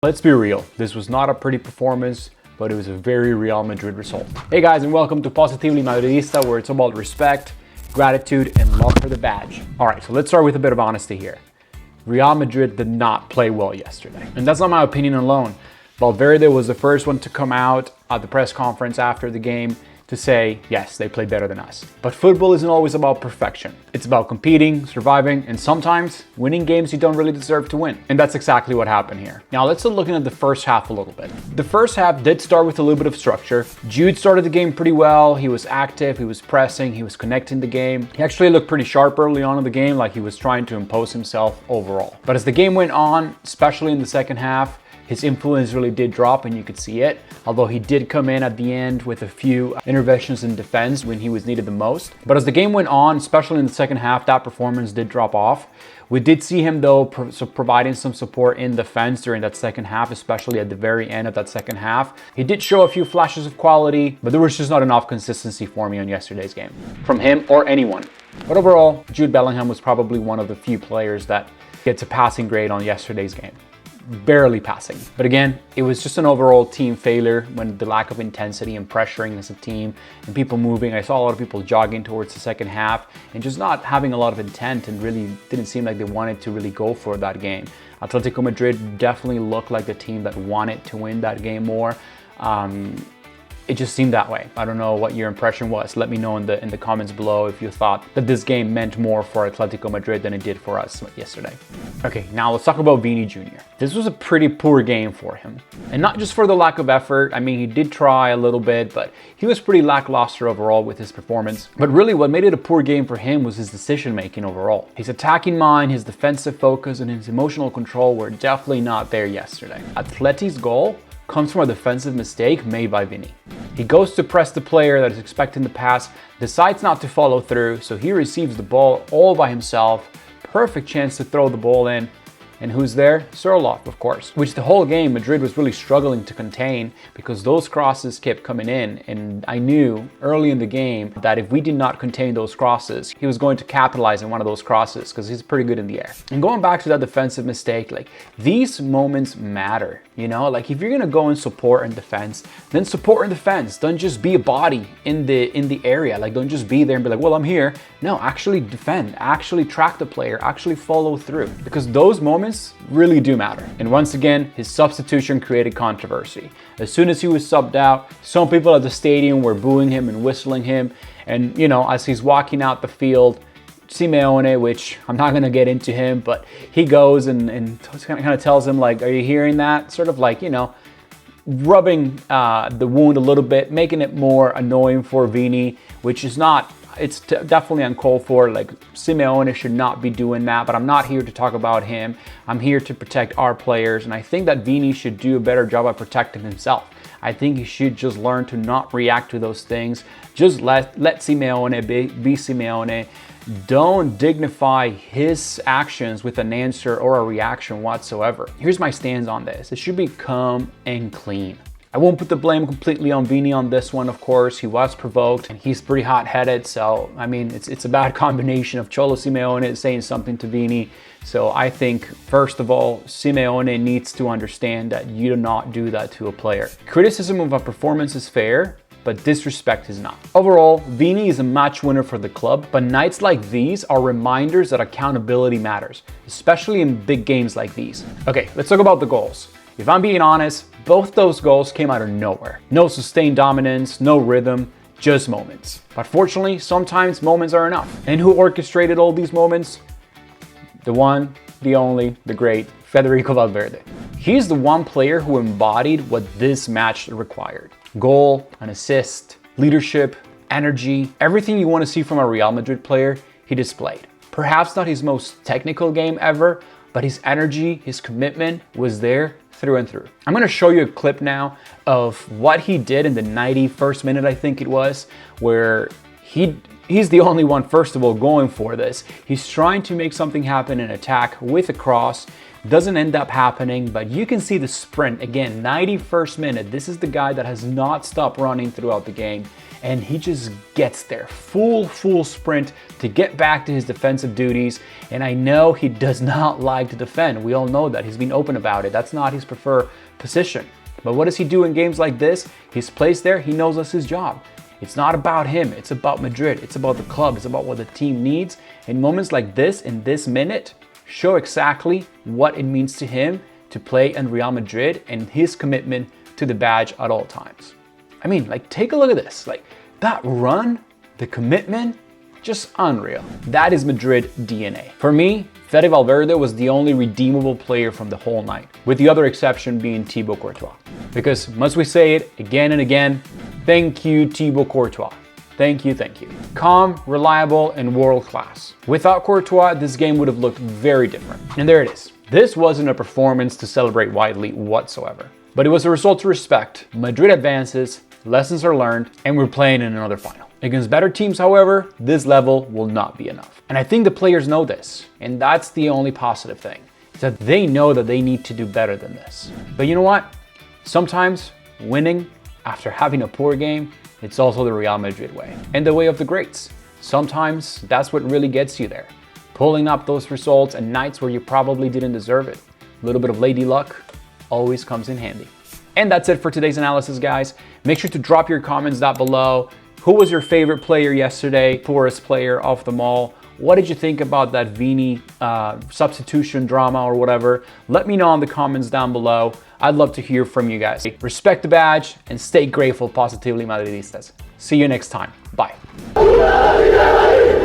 Let's be real, this was not a pretty performance, but it was a very Real Madrid result. Hey guys, and welcome to Positively Madridista, where it's about respect, gratitude, and love for the badge. All right, so let's start with a bit of honesty here. Real Madrid did not play well yesterday. And that's not my opinion alone. Valverde was the first one to come out at the press conference after the game to say, yes, they played better than us. But football isn't always about perfection. It's about competing, surviving, and sometimes winning games you don't really deserve to win. And that's exactly what happened here. Now let's start looking at the first half a little bit. The first half did start with a little bit of structure. Jude started the game pretty well. He was active, he was pressing, he was connecting the game. He actually looked pretty sharp early on in the game, like he was trying to impose himself overall. But as the game went on, especially in the second half, his influence really did drop, and you could see it, although he did come in at the end with a few interventions in defense when he was needed the most. But as the game went on, especially in the second half, that performance did drop off. We did see him though providing some support in defense during that second half, especially at the very end of that second half. He did show a few flashes of quality, but there was just not enough consistency for me on yesterday's game, from him or anyone. But overall, Jude Bellingham was probably one of the few players that gets a passing grade on yesterday's game. Barely passing. But again, it was just an overall team failure when the lack of intensity and pressuring as a team and people moving. I saw a lot of people jogging towards the second half and just not having a lot of intent, and really didn't seem like they wanted to really go for that game. Atlético Madrid definitely looked like the team that wanted to win that game more. It just seemed that way. I don't know what your impression was. Let me know in the comments below if you thought that this game meant more for Atlético Madrid than it did for us yesterday. Okay, now let's talk about Vinícius Jr. This was a pretty poor game for him. And not just for the lack of effort. I mean, he did try a little bit, but he was pretty lackluster overall with his performance. But really what made it a poor game for him was his decision making overall. His attacking mind, his defensive focus, and his emotional control were definitely not there yesterday. Atleti's goal comes from a defensive mistake made by Vini. He goes to press the player that is expecting the pass, decides not to follow through, so he receives the ball all by himself. Perfect chance to throw the ball in. And who's there? Surloff, of course, which the whole game Madrid was really struggling to contain because those crosses kept coming in. And I knew early in the game that if we did not contain those crosses, he was going to capitalize on one of those crosses because he's pretty good in the air. And going back to that defensive mistake, like these moments matter, you know, like if you're going to go and support and defense, then support and defense. Don't just be a body in the area. Like don't just be there and be like, well, I'm here. No, actually defend, actually track the player, actually follow through, because those moments really do matter. And once again, his substitution created controversy. As soon as he was subbed out, some people at the stadium were booing him and whistling him. And you know, as he's walking out the field, Simeone, which I'm not gonna get into him, but he goes and kind of tells him like, are you hearing that? Sort of like, you know, rubbing the wound a little bit, making it more annoying for Vini, which is not, it's definitely uncalled for. Like Simeone should not be doing that, but I'm not here to talk about him. I'm here to protect our players, and I think that Vini should do a better job at protecting himself. I think he should just learn to not react to those things. Just let Simeone be Simeone. Don't dignify his actions with an answer or a reaction whatsoever. Here's my stance on this. It should be calm and clean. I won't put the blame completely on Vini on this one, of course. He was provoked and he's pretty hot-headed. So, I mean, it's a bad combination of Cholo Simeone saying something to Vini. So I think, first of all, Simeone needs to understand that you do not do that to a player. Criticism of a performance is fair, but disrespect is not. Overall, Vini is a match winner for the club, but nights like these are reminders that accountability matters, especially in big games like these. Okay, let's talk about the goals. If I'm being honest, both those goals came out of nowhere. No sustained dominance, no rhythm, just moments. But fortunately, sometimes moments are enough. And who orchestrated all these moments? The one, the only, the great Federico Valverde. He's the one player who embodied what this match required. Goal, an assist, leadership, energy, everything you want to see from a Real Madrid player, he displayed. Perhaps not his most technical game ever, but his energy, his commitment was there through and through. I'm gonna show you a clip now of what he did in the 91st minute, I think it was, where he's the only one, first of all, going for this. He's trying to make something happen in attack with a cross, doesn't end up happening, but you can see the sprint again, 91st minute. This is the guy that has not stopped running throughout the game, and he just gets there, full sprint to get back to his defensive duties. And I know he does not like to defend. We all know that. He's been open about it. That's not his preferred position. But what does he do in games like this? He's placed there. He knows that's his job. It's not about him. It's about Madrid. It's about the club. It's about what the team needs. In moments like this, in this minute, show exactly what it means to him to play in Real Madrid and his commitment to the badge at all times. I mean, like, take a look at this. Like, that run, the commitment, just unreal. That is Madrid DNA. For me, Fede Valverde was the only redeemable player from the whole night, with the other exception being Thibaut Courtois. Because, must we say it again and again, thank you, Thibaut Courtois. Thank you, thank you. Calm, reliable, and world class. Without Courtois, this game would have looked very different. And there it is. This wasn't a performance to celebrate widely whatsoever, but it was a result to respect. Madrid advances, lessons are learned, and we're playing in another final. Against better teams, however, this level will not be enough. And I think the players know this, and that's the only positive thing, is that they know that they need to do better than this. But you know what? Sometimes winning after having a poor game, it's also the Real Madrid way, and the way of the greats. Sometimes that's what really gets you there. Pulling up those results and nights where you probably didn't deserve it. A little bit of lady luck always comes in handy. And that's it for today's analysis, guys. Make sure to drop your comments down below. Who was your favorite player yesterday? Poorest player off them all? What did you think about that Vini substitution drama or whatever? Let me know in the comments down below. I'd love to hear from you guys. Respect the badge and stay grateful, positively Madridistas. See you next time. Bye.